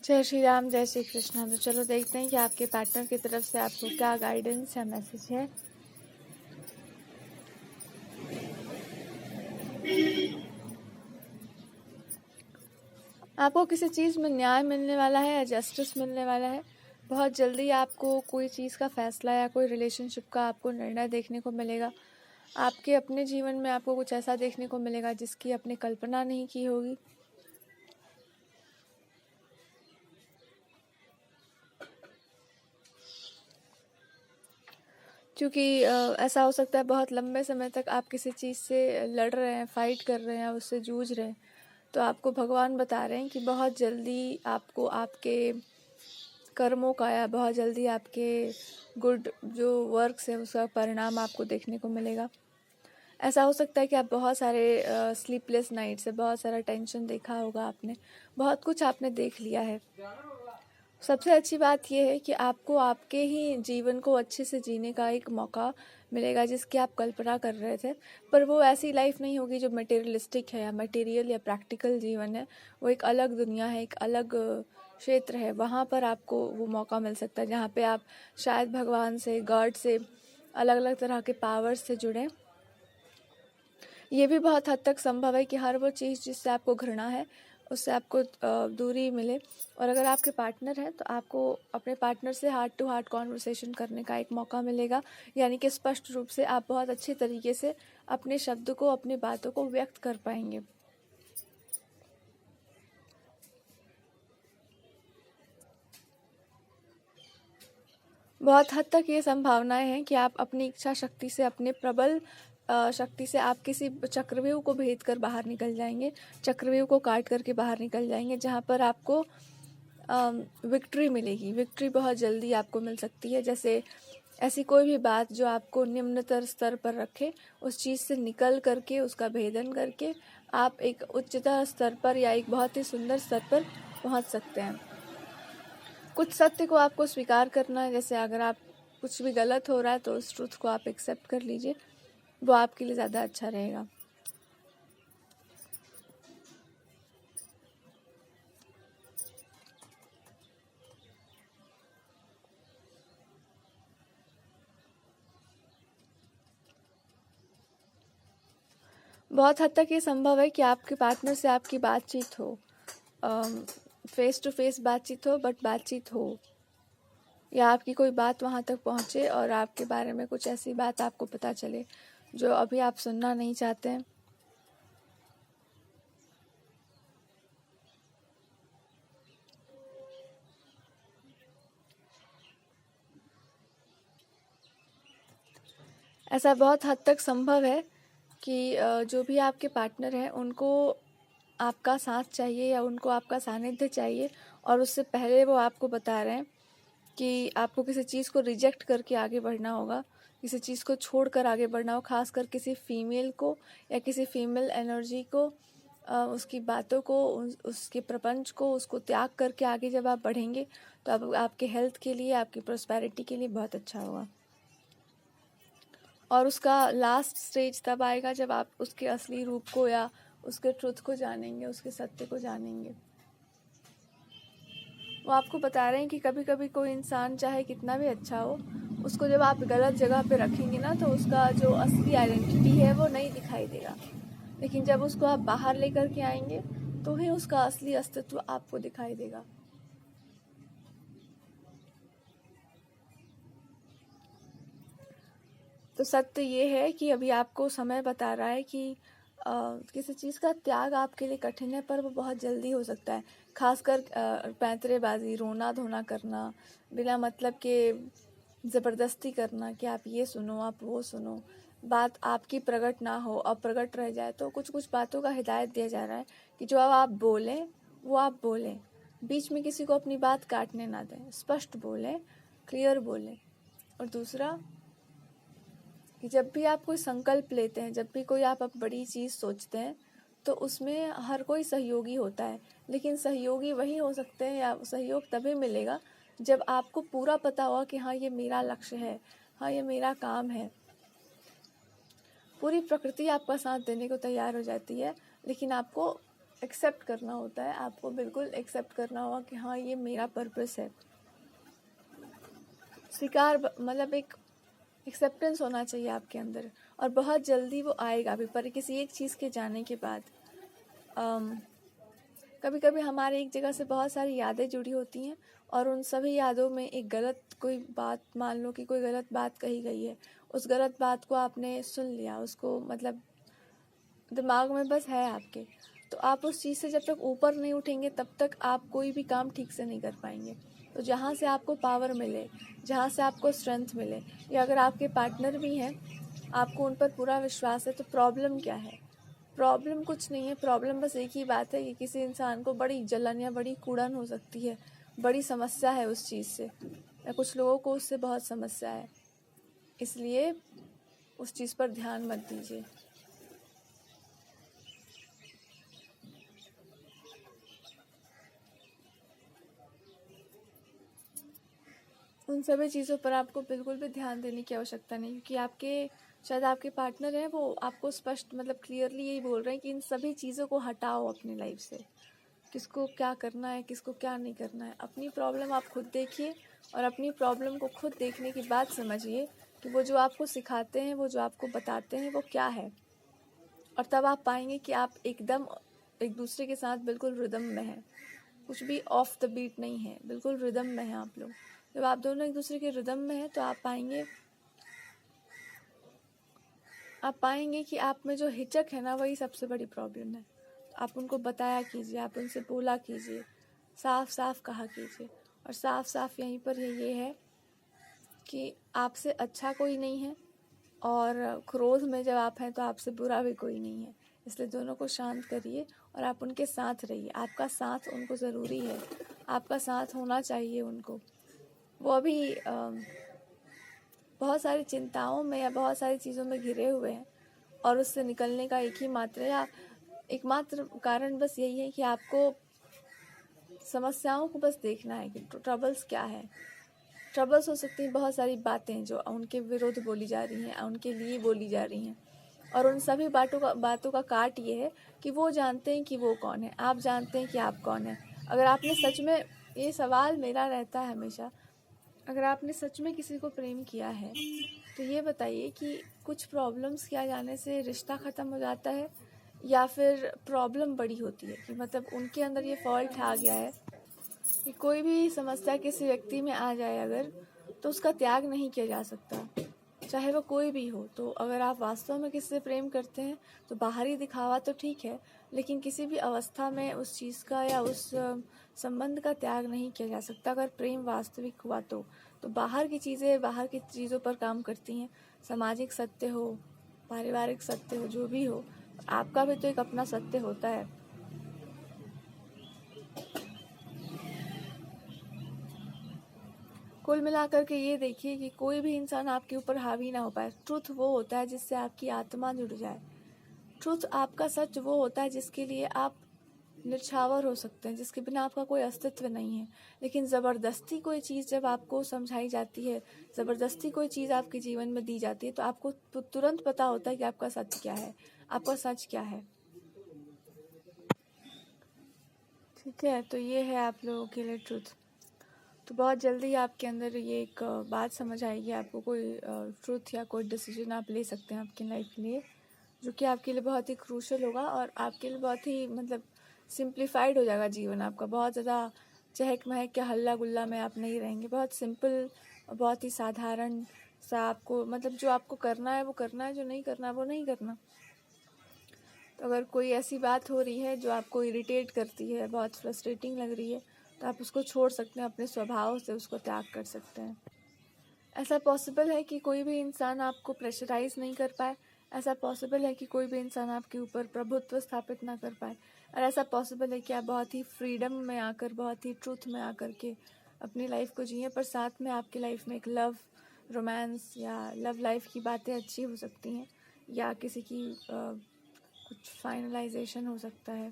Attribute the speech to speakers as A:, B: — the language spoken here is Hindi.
A: जय श्री राम, जय श्री कृष्णा। तो चलो देखते हैं कि आपके पार्टनर की तरफ से आपको क्या गाइडेंस या मैसेज है। आपको किसी चीज़ में न्याय मिलने वाला है या जस्टिस मिलने वाला है। बहुत जल्दी आपको कोई चीज़ का फैसला या कोई रिलेशनशिप का आपको निर्णय देखने को मिलेगा। आपके अपने जीवन में आपको कुछ ऐसा देखने को मिलेगा जिसकी आपने कल्पना नहीं की होगी। क्योंकि ऐसा हो सकता है बहुत लंबे समय तक आप किसी चीज़ से लड़ रहे हैं, फाइट कर रहे हैं, उससे जूझ रहे हैं। तो आपको भगवान बता रहे हैं कि बहुत जल्दी आपको आपके कर्मों का या बहुत जल्दी आपके गुड जो वर्क्स है उसका परिणाम आपको देखने को मिलेगा। ऐसा हो सकता है कि आप बहुत सारे स्लीपलेस नाइट्स है, बहुत सारा टेंशन देखा होगा आपने, बहुत कुछ आपने देख लिया है। सबसे अच्छी बात यह है कि आपको आपके ही जीवन को अच्छे से जीने का एक मौका मिलेगा जिसकी आप कल्पना कर रहे थे, पर वो ऐसी लाइफ नहीं होगी जो मटेरियलिस्टिक है या मटेरियल या प्रैक्टिकल जीवन है। वो एक अलग दुनिया है, एक अलग क्षेत्र है। वहाँ पर आपको वो मौका मिल सकता है जहाँ पे आप शायद भगवान से, गॉड से, अलग अलग तरह के पावर्स से जुड़ें। ये भी बहुत हद तक संभव है कि हर वो चीज़ जिससे आपको घृणा है उससे आपको दूरी मिले। और अगर आपके पार्टनर हैं तो आपको अपने पार्टनर से हार्ट टू हार्ट कॉन्वर्सेशन करने का एक मौका मिलेगा, यानी कि स्पष्ट रूप से आप बहुत अच्छे तरीके से अपने शब्द को, अपनी बातों को व्यक्त कर पाएंगे। बहुत हद तक ये संभावनाएं हैं कि आप अपनी इच्छा शक्ति से, अपने प्रबल शक्ति से आप किसी चक्रव्यूह को भेद कर बाहर निकल जाएंगे, चक्रव्यूह को काट करके बाहर निकल जाएंगे, जहाँ पर आपको विक्ट्री मिलेगी। विक्ट्री बहुत जल्दी आपको मिल सकती है। जैसे ऐसी कोई भी बात जो आपको निम्नतर स्तर पर रखे, उस चीज़ से निकल करके, उसका भेदन करके आप एक उच्चतर स्तर पर या एक बहुत ही सुंदर स्तर पर पहुंच सकते हैं। कुछ सत्य को आपको स्वीकार करना है। जैसे अगर आप कुछ भी गलत हो रहा है तो उस ट्रुथ को आप एक्सेप्ट कर लीजिए, वो आपके लिए ज़्यादा अच्छा रहेगा। बहुत हद तक ये संभव है कि आपके पार्टनर से आपकी बातचीत हो, फेस टू फेस बातचीत हो, बट बातचीत हो, या आपकी कोई बात वहाँ तक पहुँचे और आपके बारे में कुछ ऐसी बात आपको पता चले जो अभी आप सुनना नहीं चाहते हैं। ऐसा बहुत हद तक संभव है कि जो भी आपके पार्टनर हैं उनको आपका साथ चाहिए या उनको आपका सानिध्य चाहिए, और उससे पहले वो आपको बता रहे हैं कि आपको किसी चीज़ को रिजेक्ट करके आगे बढ़ना होगा, किसी चीज़ को छोड़कर आगे बढ़ना हो, खासकर किसी फीमेल को या किसी फीमेल एनर्जी को, उसकी बातों को, उसके प्रपंच को, उसको त्याग करके आगे जब आप बढ़ेंगे तो आपके हेल्थ के लिए, आपकी प्रॉस्पेरिटी के लिए बहुत अच्छा होगा। और उसका लास्ट स्टेज तब आएगा जब आप उसके असली रूप को या उसके ट्रुथ को जानेंगे, उसके सत्य को जानेंगे। वो आपको बता रहे हैं कि कभी कभी कोई इंसान चाहे कितना भी अच्छा हो, उसको जब आप गलत जगह पे रखेंगे ना तो उसका जो असली आइडेंटिटी है वो नहीं दिखाई देगा, लेकिन जब उसको आप बाहर लेकर के आएंगे तो ही उसका असली अस्तित्व आपको दिखाई देगा। तो सत्य ये है कि अभी आपको समय बता रहा है कि किसी चीज़ का त्याग आपके लिए कठिन है, पर वो बहुत जल्दी हो सकता है। खासकर पैंतरेबाजी, रोना धोना करना, बिना मतलब के ज़बरदस्ती करना कि आप ये सुनो, आप वो सुनो, बात आपकी प्रकट ना हो, अप्रकट रह जाए। तो कुछ कुछ बातों का हिदायत दिया जा रहा है कि जो अब आप बोलें वो आप बोलें, बीच में किसी को अपनी बात काटने ना दें, स्पष्ट बोलें, क्लियर बोलें। और दूसरा कि जब भी आप कोई संकल्प लेते हैं, जब भी कोई आप बड़ी चीज़ सोचते हैं, तो उसमें हर कोई सहयोगी होता है, लेकिन सहयोगी वही हो सकते हैं या सहयोग तभी मिलेगा जब आपको पूरा पता होगा कि हाँ ये मेरा लक्ष्य है, हाँ ये मेरा काम है। पूरी प्रकृति आपका साथ देने को तैयार हो जाती है, लेकिन आपको एक्सेप्ट करना होता है, आपको बिल्कुल एक्सेप्ट करना होगा कि हाँ ये मेरा पर्पस है। स्वीकार मतलब एक एक्सेप्टेंस होना चाहिए आपके अंदर, और बहुत जल्दी वो आएगा भी। पर किसी एक चीज़ के जाने के बाद कभी कभी हमारे एक जगह से बहुत सारी यादें जुड़ी होती हैं, और उन सभी यादों में एक गलत कोई बात, मान लो कि कोई गलत बात कही गई है, उस गलत बात को आपने सुन लिया, उसको मतलब दिमाग में बस है आपके, तो आप उस चीज़ से जब तक ऊपर नहीं उठेंगे तब तक आप कोई भी काम ठीक से नहीं कर पाएंगे। तो जहाँ से आपको पावर मिले, जहाँ से आपको स्ट्रेंथ मिले, या अगर आपके पार्टनर भी हैं, आपको उन पर पूरा विश्वास है, तो प्रॉब्लम क्या है? प्रॉब्लम कुछ नहीं है। प्रॉब्लम बस एक ही बात है कि किसी इंसान को बड़ी जलन या बड़ी कुड़न हो सकती है, बड़ी समस्या है उस चीज़ से, या कुछ लोगों को उससे बहुत समस्या है, इसलिए उस चीज़ पर ध्यान मत दीजिए। उन सभी चीज़ों पर आपको बिल्कुल भी ध्यान देने की आवश्यकता नहीं, क्योंकि शायद आपके पार्टनर हैं, वो आपको स्पष्ट मतलब क्लियरली यही बोल रहे हैं कि इन सभी चीज़ों को हटाओ अपनी लाइफ से। किसको क्या करना है, किसको क्या नहीं करना है, अपनी प्रॉब्लम आप खुद देखिए, और अपनी प्रॉब्लम को खुद देखने के बाद समझिए कि वो जो आपको सिखाते हैं, वो जो आपको बताते हैं, वो क्या है। और तब आप पाएंगे कि आप एकदम एक दूसरे के साथ बिल्कुल रिदम में हैं, कुछ भी ऑफ द बीट नहीं है, बिल्कुल रिदम में हैं आप लोग। जब आप दोनों एक दूसरे के रिदम में हैं, तो आप पाएंगे कि आप में जो हिचक है ना, वही सबसे बड़ी प्रॉब्लम है। आप उनको बताया कीजिए, आप उनसे बोला कीजिए, साफ साफ कहा कीजिए। और साफ साफ यहीं पर ये है कि आपसे अच्छा कोई नहीं है, और क्रोध में जब आप हैं तो आपसे बुरा भी कोई नहीं है। इसलिए दोनों को शांत करिए और आप उनके साथ रहिए। आपका साथ उनको ज़रूरी है, आपका साथ होना चाहिए उनको। वो अभी बहुत सारी चिंताओं में या बहुत सारी चीज़ों में घिरे हुए हैं, और उससे निकलने का एकमात्र कारण बस यही है कि आपको समस्याओं को बस देखना है कि ट्रबल्स क्या है। ट्रबल्स हो सकती हैं बहुत सारी बातें जो उनके विरुद्ध बोली जा रही हैं, उनके लिए बोली जा रही हैं, और उन सभी बातों का काट ये है कि वो जानते हैं कि वो कौन है, आप जानते हैं कि आप कौन है। अगर आपने सच में, ये सवाल मेरा रहता है हमेशा, अगर आपने सच में किसी को प्रेम किया है, तो ये बताइए कि कुछ प्रॉब्लम्स के आ जाने से रिश्ता ख़त्म हो जाता है, या फिर प्रॉब्लम बड़ी होती है कि मतलब उनके अंदर ये फॉल्ट आ गया है कि कोई भी समस्या किसी व्यक्ति में आ जाए अगर, तो उसका त्याग नहीं किया जा सकता, चाहे वो कोई भी हो। तो अगर आप वास्तव में किसी से प्रेम करते हैं, तो बाहरी दिखावा तो ठीक है, लेकिन किसी भी अवस्था में उस चीज़ का या उस संबंध का त्याग नहीं किया जा सकता। अगर प्रेम वास्तविक हुआ तो बाहर की चीज़ों पर काम करती हैं। सामाजिक सत्य हो, पारिवारिक सत्य हो, जो भी हो, आपका भी तो एक अपना सत्य होता है। कुल मिलाकर के ये देखिए कि कोई भी इंसान आपके ऊपर हावी ना हो पाए। ट्रुथ वो होता है जिससे आपकी आत्मा जुड़ जाए। ट्रुथ, आपका सच वो होता है जिसके लिए आप निछावर हो सकते हैं, जिसके बिना आपका कोई अस्तित्व नहीं है। लेकिन ज़बरदस्ती कोई चीज़ जब आपको समझाई जाती है, ज़बरदस्ती कोई चीज़ आपके जीवन में दी जाती है, तो आपको तुरंत पता होता है कि आपका सच क्या है, आपका सच क्या है। ठीक है, तो ये है आप लोगों के लिए ट्रुथ। तो बहुत जल्दी आपके अंदर ये एक बात समझ आएगी, आपको कोई ट्रुथ या कोई डिसीजन आप ले सकते हैं आपकी लाइफ के लिए, जो कि आपके लिए बहुत ही क्रूशल होगा, और आपके लिए बहुत ही मतलब सिंप्लीफाइड हो जाएगा जीवन आपका। बहुत ज़्यादा चहक महक या हल्ला गुल्ला में आप नहीं रहेंगे। बहुत सिंपल, बहुत ही साधारण सा आपको मतलब जो आपको करना है वो करना है, जो नहीं करना है वो नहीं करना। तो अगर कोई ऐसी बात हो रही है जो आपको इरिटेट करती है, बहुत फ्रस्ट्रेटिंग लग रही है, तो आप उसको छोड़ सकते हैं, अपने स्वभाव से उसको त्याग कर सकते हैं। ऐसा पॉसिबल है कि कोई भी इंसान आपको प्रेशराइज नहीं कर पाए, ऐसा पॉसिबल है कि कोई भी इंसान आपके ऊपर प्रभुत्व स्थापित ना कर पाए, और ऐसा पॉसिबल है कि आप बहुत ही फ्रीडम में आकर, बहुत ही ट्रूथ में आकर के अपनी लाइफ को जिए, पर साथ में आपकी लाइफ में एक लव, रोमांस या लव लाइफ की बातें अच्छी हो सकती हैं, या किसी की कुछ फाइनलाइजेशन हो सकता है।